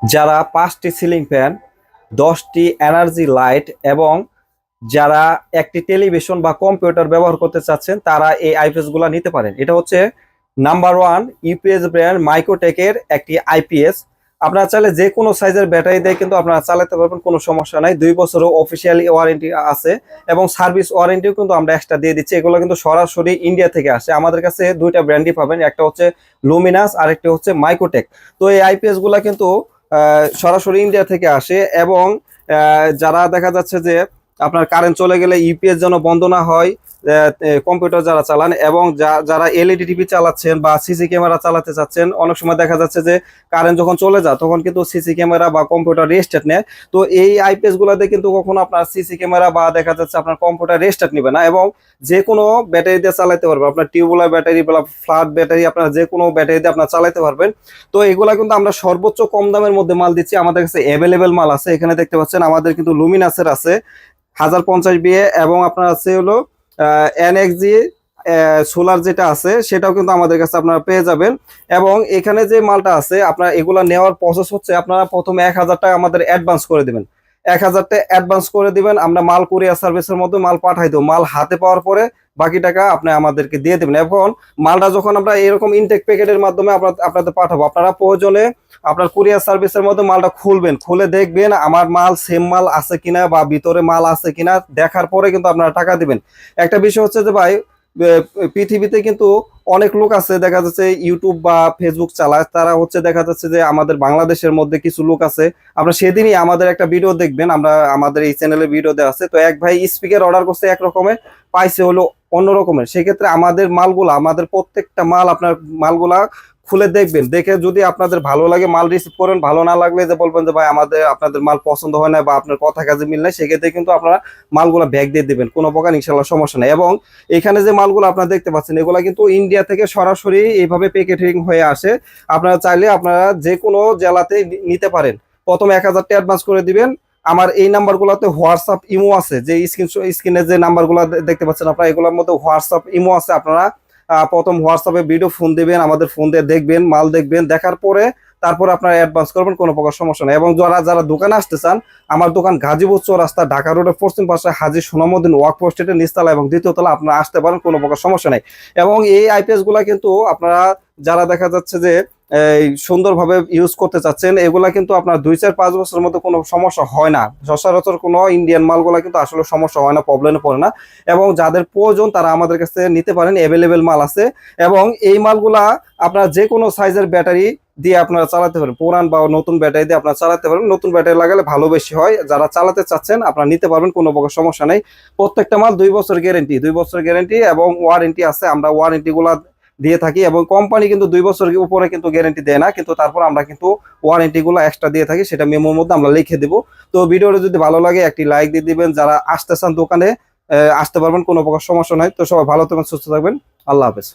যারা 5টি ceiling fan, 10টি এনার্জি লাইট এবং যারা একটি টেলিভিশন বা কম্পিউটার ব্যবহার করতে চাচ্ছেন তারা এই আইপিএস গুলা নিতে পারেন। এটা হচ্ছে নাম্বার ওয়ান ইউপিএস ব্র্যান্ড মাইক্রোটেকের একটি আইপিএস। আপনারা চাইলে যে কোনো সাইজের ব্যাটারি দিয়ে কিন্তু আপনারা চালাতে পারবেন, কোনো সমস্যা নাই। 2 বছরও অফিসিয়ালি ওয়ারেন্টি আছে এবং সার্ভিস ওয়ারেন্টিও কিন্তু আমরা এক্সট্রা দিয়ে দিচ্ছি। এগুলো কিন্তু সরাসরি ইন্ডিয়া থেকে আসে। আমাদের কাছে দুইটা ব্র্যান্ডই পাবেন, একটা হচ্ছে লুমিনাস আর একটা হচ্ছে মাইক্রোটেক। তো এই আইপিএস গুলা কিন্তু সরাসরি ইন্ডিয়া থেকে আসে এবং যারা দেখা যাচ্ছে যে আপনার কারেন্ট চলে গেলে ইউপিএস যেন বন্ধ না হয়, কম্পিউটার যারা চালান এবং যারা এলইডি টিভি চালাচ্ছেন বা সিসি ক্যামেরা চালাতে চাচ্ছেন, অনেক সময় দেখা যাচ্ছে যে কারেন্ট যখন চলে যায় তখন কিন্তু সিসি ক্যামেরা বা কম্পিউটার রেস্টার্ট নেয়। তো এই আইপিএস গুলাতে কিন্তু কখনো আপনার সিসি ক্যামেরা বা দেখা যাচ্ছে আপনার কম্পিউটার রেস্টার্ট নেবে না এবং যে কোনো ব্যাটারি দিয়ে চালাতে পারবেন। আপনার টিউবওয়েল ব্যাটারি বা ফ্ল্যাট ব্যাটারি, আপনার যে কোনো ব্যাটারি দিয়ে আপনার চালাতে পারবেন। তো এগুলা কিন্তু আমরা সর্বোচ্চ কম দামের মধ্যে মাল দিচ্ছি। আমাদের কাছে অ্যাভেলেবেল মাল আছে। এখানে দেখতে পাচ্ছেন আমাদের কিন্তু লুমিনাসের আছে 1050 বিএ এবং আপনার আছে হলো এনএক্সজি সোলার যেটা আছে সেটাও কিন্তু আমাদের কাছে আপনারা পেয়ে যাবেন। এবং এখানে যে মালটা আছে আপনার এগুলা নেওয়ার প্রসেস হচ্ছে, আপনারা প্রথমে 1000 টাকা আমাদের অ্যাডভান্স করে দিবেন। 1000 টাকা অ্যাডভান্স করে দিবেন, আমরা মাল কুরিয়ার সার্ভিসের মধ্যে মাল পাঠাই দেবো। মাল হাতে পাওয়ার পরে বাকি টাকা আপনি আমাদেরকে দিয়ে দেবেন। এখন মালটা যখন আমরা এরকম ইনটেক প্যাকেটের মাধ্যমে আপনাদের পাঠাবো, আপনারা প্রয়োজনে আপনার কুরিয়ার সার্ভিসের মধ্যে মালটা খুলবেন, খুলে দেখবেন আমার মাল সেম মাল আছে কিনা বা ভিতরে মাল আছে কিনা। দেখার পরে কিন্তু আপনারা টাকা দিবেন। একটা বিষয় হচ্ছে যে ভাই, পৃথিবীতে কিন্তু অনেক লোক আছে দেখা যাচ্ছে ইউটিউব বা ফেসবুক চালায়, তারা হচ্ছে দেখা যাচ্ছে যে আমাদের বাংলাদেশের মধ্যে কিছু লোক আছে। আপনারা সেদিনই আমাদের একটা ভিডিও দেখবেন, আমরা আমাদের এই চ্যানেলে ভিডিও দেওয়া আছে। তো এক ভাই স্পিকার অর্ডার করছে এক রকমের, পাইছে হলো অন্য রকমের। সেক্ষেত্রে আমাদের মালগুলা, আমাদের প্রত্যেকটা মাল আপনার মালগুলা খুলে দেখবেন, দেখে যদি আপনাদের ভালো লাগে মাল রিসিভ করেন, ভালো না লাগলে যে বলবেন যে ভাই আপনাদের মাল পছন্দ হয় না বা আপনার কথা কাজে মিল নাই, সেক্ষেত্রে কিন্তু আপনারা মালগুলা ব্যাগ দিয়ে দিবেন, কোনো প্রকার ইনশাল্লাহ সমস্যা নেই। এবং এখানে যে মালগুলো আপনারা দেখতে পাচ্ছেন এগুলা কিন্তু ইন্ডিয়া থেকে সরাসরি এইভাবে প্যাকেটিং হয়ে আসে। আপনারা চাইলে আপনারা যে কোনো জেলাতে নিতে পারেন। প্রথমে 1000 টাকা অ্যাডভান্স করে দিবেন। আমার এই নাম্বারগুলোতে হোয়াটসঅ্যাপ ইমো আছে, যে স্ক্রিনে যে নাম্বারগুলো দেখতে পাচ্ছেন আপনারা, এগুলোর মধ্যে হোয়াটসঅ্যাপ ইমো আছে। আপনারা প্রথম হোয়াটসঅ্যাপে ভিডিও ফোন দিবেন, আমাদের ফোন দিয়ে দেখবেন, মাল দেখবেন, দেখার পরে তারপরে আপনারা অ্যাডভান্স করবেন, কোনো প্রকার সমস্যা নেই। এবং যারা যারা দোকানে আসতে চান, আমার দোকান গাজীপুর চৌরাস্তা, ঢাকা রোডের পশ্চিম পাশে হাজী সোনামুদ্দিন ওয়াকফ স্টেটের নিচতলা এবং দ্বিতীয়তলা আপনারা আসতে পারেন, কোনো প্রকার সমস্যা নেই। এবং এই আইপিএস গুলা কিন্তু আপনারা যারা দেখা যাচ্ছে যে এই সুন্দরভাবে ইউজ করতে চাচ্ছেন, এগুলা কিন্তু আপনার 2-4-5 বছরের মধ্যে কোনো সমস্যা হয় না। সচরাচর কোনো ইন্ডিয়ান মালগুলা কিন্তু আসলে সমস্যা হয় না, প্রবলেমে পড়ে না। এবং যাদের প্রয়োজন তারা আমাদের কাছে নিতে পারেন, অ্যাভেলেবেল মাল আছে। এবং এই মালগুলা আপনারা যে কোনো সাইজের ব্যাটারি দিয়ে আপনারা চালাতে পারেন, পুরান বা নতুন ব্যাটারি দিয়ে আপনারা চালাতে পারেন। নতুন ব্যাটারি লাগালে ভালো বেশি হয়। যারা চালাতে চাচ্ছেন আপনারা নিতে পারবেন, কোনো প্রকার সমস্যা নেই। প্রত্যেকটা মাল 2 বছর গ্যারেন্টি, 2 বছর গ্যারেন্টি এবং ওয়ারেন্টি আছে। আমরা ওয়ারেন্টি গুলা দিয়ে থাকি এবং কোম্পানি কিন্তু 2 বছরের উপরে কিন্তু গ্যারেন্টি দেয় না, কিন্তু তারপর আমরা কিন্তু ওয়ারেন্টি গুলো এক্সট্রা দিয়ে থাকি, সেটা মেমোর মধ্যে আমরা লিখে দেবো। তো ভিডিওটা যদি ভালো লাগে একটি লাইক দিয়ে দিবেন। যারা আসতে চান দোকানে আসতে পারবেন, কোনো প্রকার সমস্যা নাই। তো সবাই ভালো থাকবেন, সুস্থ থাকবেন। আল্লাহ হাফেজ।